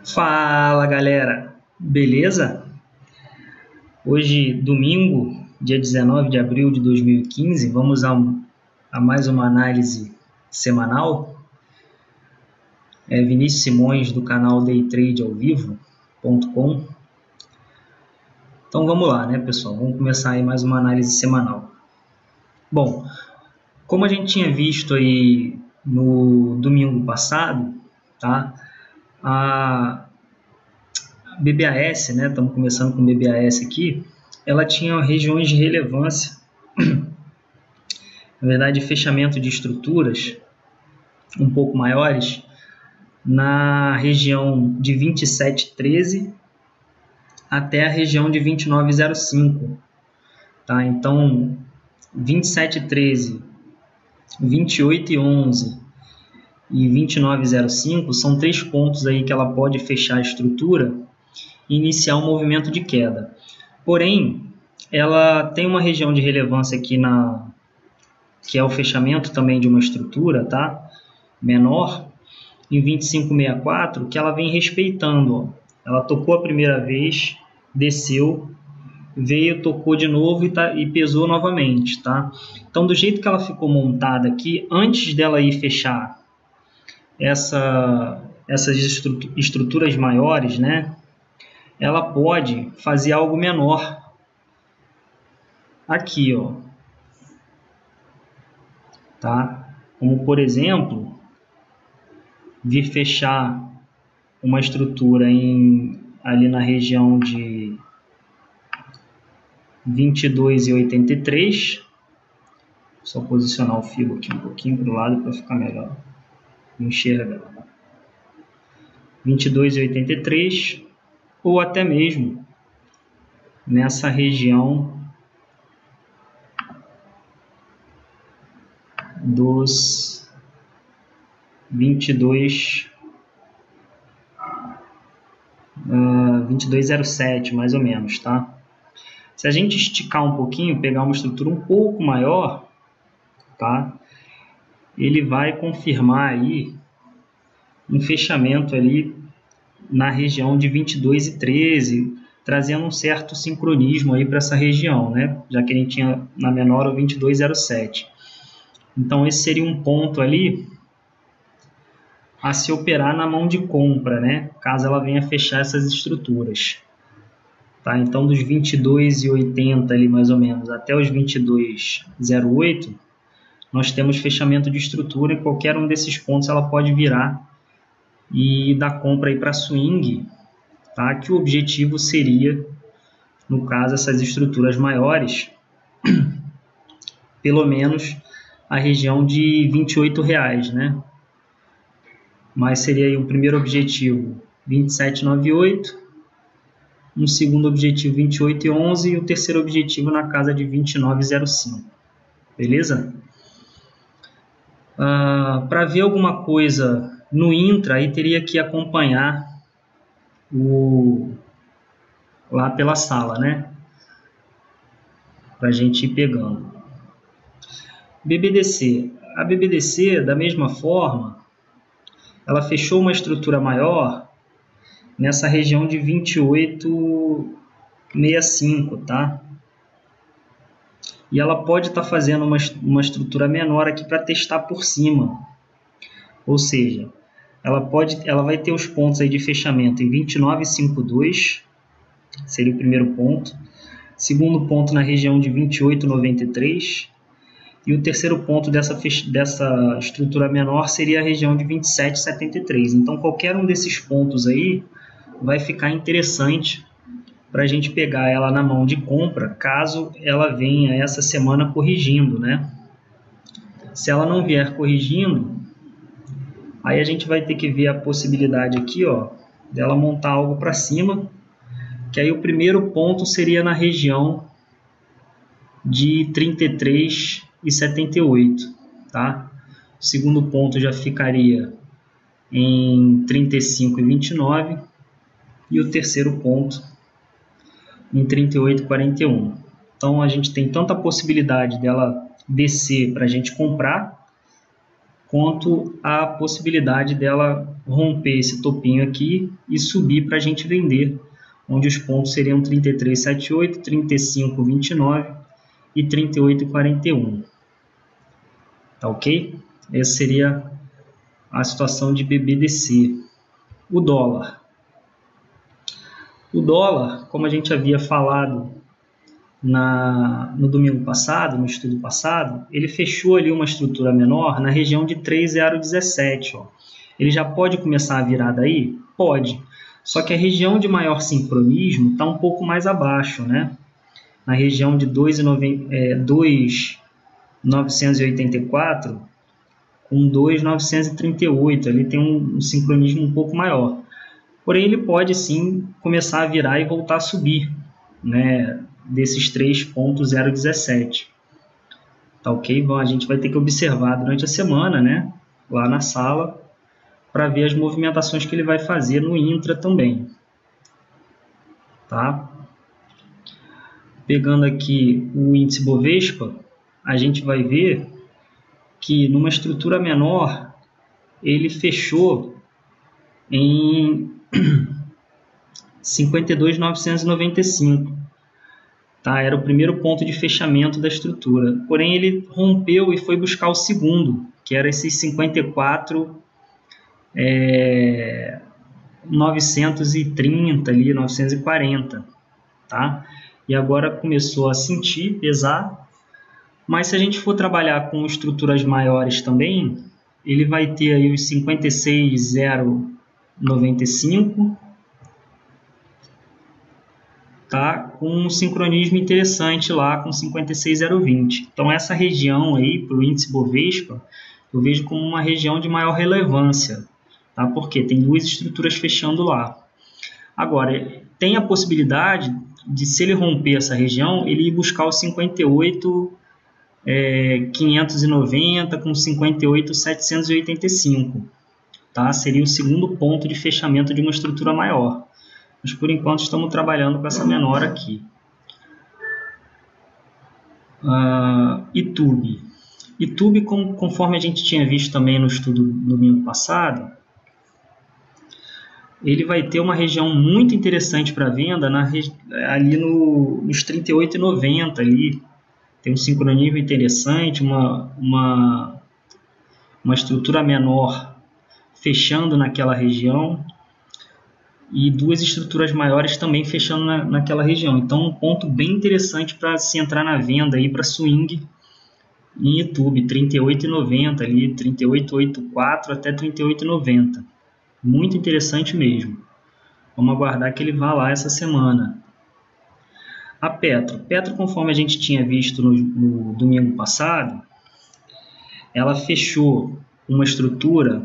Fala galera, beleza? Hoje, domingo, dia 19 de abril de 2015, vamos a mais uma análise semanal. Vinícius Simões, do canal daytradeaovivo.com. Então vamos lá, né, pessoal? Vamos começar aí mais uma análise semanal. Bom, como a gente tinha visto aí no domingo passado, tá? A BBAS, né? Estamos começando com BBAS aqui. Ela tinha regiões de relevância, na verdade, fechamento de estruturas um pouco maiores na região de 27,13 até a região de 29,05, tá? Então, 27,13, 28,11 e 29,05 são três pontos aí que ela pode fechar a estrutura e iniciar um movimento de queda. Porém, ela tem uma região de relevância aqui que é o fechamento também de uma estrutura, tá? Menor, em 25,64, que ela vem respeitando. Ó. Ela tocou a primeira vez, desceu, veio, tocou de novo e pesou novamente, tá? Então, do jeito que ela ficou montada aqui, antes dela ir fechar essas estruturas maiores, né? Ela pode fazer algo menor aqui, ó, tá? Como, por exemplo, vir fechar uma estrutura ali na região de 22,83. Só posicionar o filo aqui um pouquinho para o lado para ficar melhor enxergar. 22,83 ou até mesmo nessa região dos 22,07 mais ou menos, tá? Se a gente esticar um pouquinho, pegar uma estrutura um pouco maior, tá? Ele vai confirmar aí um fechamento ali na região de 22,13, trazendo um certo sincronismo aí para essa região, né? Já que a gente tinha na menor o 22,07. Então, esse seria um ponto ali a se operar na mão de compra, né? Caso ela venha fechar essas estruturas. Tá? Então, dos 22,80 ali mais ou menos até os 22,08, nós temos fechamento de estrutura e qualquer um desses pontos ela pode virar e dar compra aí para swing, tá? Que o objetivo seria, no caso, essas estruturas maiores, pelo menos a região de R$28, né? Mas seria aí o primeiro objetivo 27,98, um segundo objetivo 28,11 e o terceiro objetivo na casa de 29,05. Beleza? Para ver alguma coisa no intra, aí teria que acompanhar lá pela sala, né? Para a gente ir pegando. BBDC. A BBDC, da mesma forma, ela fechou uma estrutura maior nessa região de 28,65, tá? E ela pode estar fazendo uma estrutura menor aqui para testar por cima. Ou seja, ela vai ter os pontos aí de fechamento em 29,52, seria o primeiro ponto. Segundo ponto na região de 28,93. E o terceiro ponto dessa estrutura menor seria a região de 27,73. Então, qualquer um desses pontos aí vai ficar interessante para a gente pegar ela na mão de compra, caso ela venha essa semana corrigindo, né? Se ela não vier corrigindo, aí a gente vai ter que ver a possibilidade aqui, ó, dela montar algo para cima, que aí o primeiro ponto seria na região de 33,78, tá? O segundo ponto já ficaria em 35,29 e o terceiro ponto em 38,41. Então a gente tem tanta possibilidade dela descer para a gente comprar, quanto a possibilidade dela romper esse topinho aqui e subir para a gente vender, onde os pontos seriam 33,78, 35,29 e 38,41. Tá ok? Essa seria a situação de BBDC. O dólar. O dólar, como a gente havia falado no domingo passado, no estudo passado, ele fechou ali uma estrutura menor na região de 3,017. Ó. Ele já pode começar a virar daí? Pode. Só que a região de maior sincronismo está um pouco mais abaixo, né? Na região de 2,984 com 2,938. Ali tem um sincronismo um pouco maior. Porém, ele pode sim começar a virar e voltar a subir, né? Desses 3,017. Tá ok? Bom, a gente vai ter que observar durante a semana, né? Lá na sala, para ver as movimentações que ele vai fazer no intra também. Tá? Pegando aqui o índice Bovespa, a gente vai ver que numa estrutura menor, ele fechou em 52.995. Tá? Era o primeiro ponto de fechamento da estrutura. Porém, ele rompeu e foi buscar o segundo, que era esses 54.930, ali, 940. Tá? E agora começou a sentir, pesar. Mas se a gente for trabalhar com estruturas maiores também, ele vai ter aí os 56.095, tá? Com um sincronismo interessante lá com 56.020. Então essa região aí para o índice Bovespa eu vejo como uma região de maior relevância, tá? Porque tem duas estruturas fechando lá. Agora tem a possibilidade de, se ele romper essa região, ele ir buscar o 58.590 com 58.785, tá? Seria o segundo ponto de fechamento de uma estrutura maior. Mas por enquanto estamos trabalhando com essa menor aqui. YouTube. YouTube, conforme a gente tinha visto também no estudo do domingo passado, ele vai ter uma região muito interessante para venda ali nos 38,90 ali. Tem um sincronismo interessante, uma estrutura menor fechando naquela região e duas estruturas maiores também fechando naquela região. Então, um ponto bem interessante para se entrar na venda aí para swing em YouTube, 38,90 ali, 38,84 até 38,90. Muito interessante mesmo. Vamos aguardar que ele vá lá essa semana. A Petro, conforme a gente tinha visto no domingo passado, ela fechou uma estrutura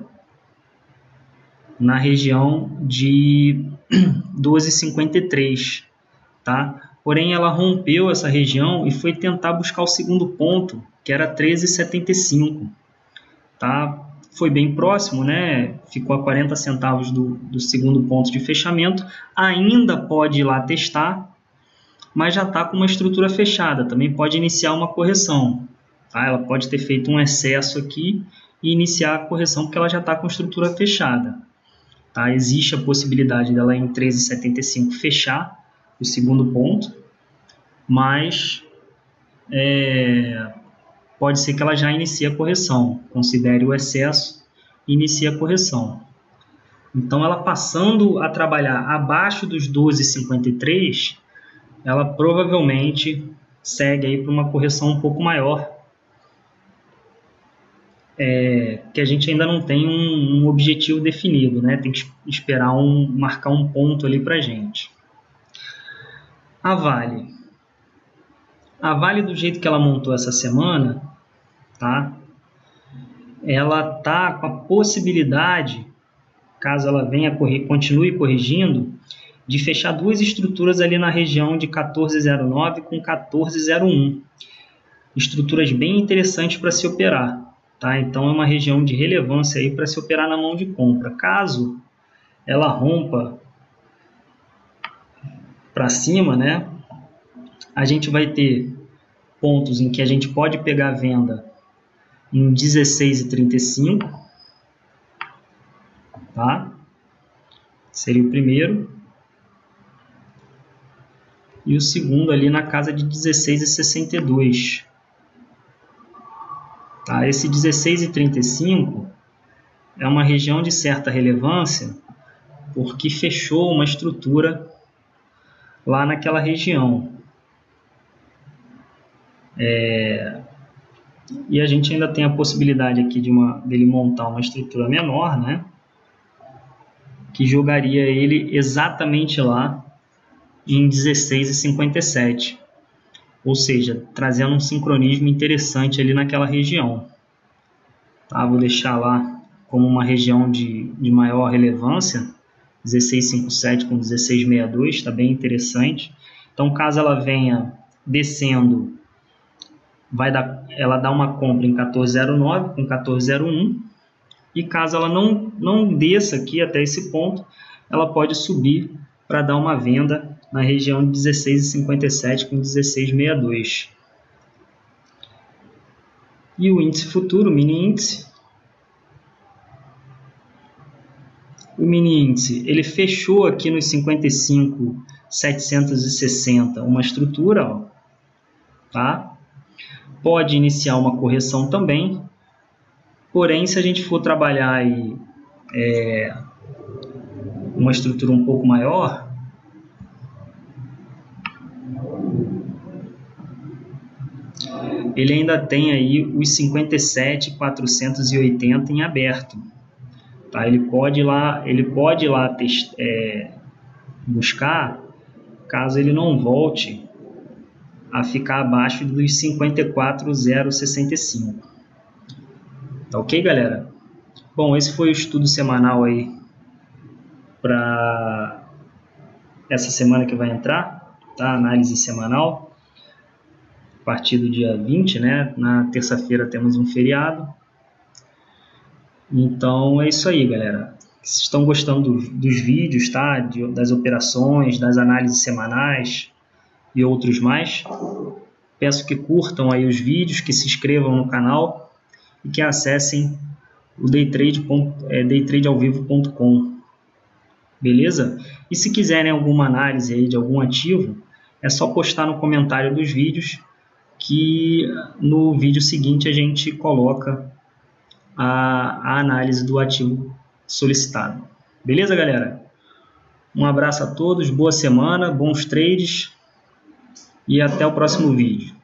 na região de 12,53, tá? Porém, ela rompeu essa região e foi tentar buscar o segundo ponto, que era 13,75, tá? Foi bem próximo, né? Ficou a 40 centavos do segundo ponto de fechamento. Ainda pode ir lá testar, mas já está com uma estrutura fechada. Também pode iniciar uma correção, tá? Ela pode ter feito um excesso aqui e iniciar a correção porque ela já está com a estrutura fechada. Tá? Existe a possibilidade dela em 13,75 fechar o segundo ponto, mas pode ser que ela já inicie a correção. Considere o excesso e inicie a correção. Então, ela passando a trabalhar abaixo dos 12,53, ela provavelmente segue aí para uma correção um pouco maior, que a gente ainda não tem um objetivo definido, né? Tem que esperar marcar um ponto ali para a gente. A Vale. A Vale, do jeito que ela montou essa semana, tá? Ela tá com a possibilidade, caso ela continue corrigindo, de fechar duas estruturas ali na região de 14,09 com 14,01. Estruturas bem interessantes para se operar. Tá? Então é uma região de relevância aí para se operar na mão de compra. Caso ela rompa para cima, né, a gente vai ter pontos em que a gente pode pegar a venda em 16,35, tá? Seria o primeiro. E o segundo ali na casa de 16,62. Tá? Esse 16,35 é uma região de certa relevância porque fechou uma estrutura lá naquela região. E a gente ainda tem a possibilidade aqui dele montar uma estrutura menor, né? Que jogaria ele exatamente lá em 16,57. Ou seja, trazendo um sincronismo interessante ali naquela região. Tá? Vou deixar lá como uma região de maior relevância, 16,57 com 16,62, está bem interessante. Então, caso ela venha descendo, ela dá uma compra em 14,09 com 14,01, e caso ela não desça aqui até esse ponto, ela pode subir para dar uma venda na região de 16,57 com 16,62. E o índice futuro, o mini índice, ele fechou aqui nos 55.760 uma estrutura, ó, tá? Pode iniciar uma correção também, porém, se a gente for trabalhar aí, uma estrutura um pouco maior, ele ainda tem aí os 57.480 em aberto. Tá? Ele pode ir lá buscar, caso ele não volte a ficar abaixo dos 54.065. Tá ok, galera? Bom, esse foi o estudo semanal aí para essa semana que vai entrar, tá? Análise semanal, a partir do dia 20, né? Na terça-feira temos um feriado. Então é isso aí, galera. Se estão gostando dos vídeos, tá? Das operações, das análises semanais e outros mais, peço que curtam aí os vídeos, que se inscrevam no canal e que acessem o daytradealvivo.com. Beleza? E se quiserem alguma análise aí de algum ativo, é só postar no comentário dos vídeos, que no vídeo seguinte a gente coloca a análise do ativo solicitado. Beleza, galera? Um abraço a todos, boa semana, bons trades e até o próximo vídeo.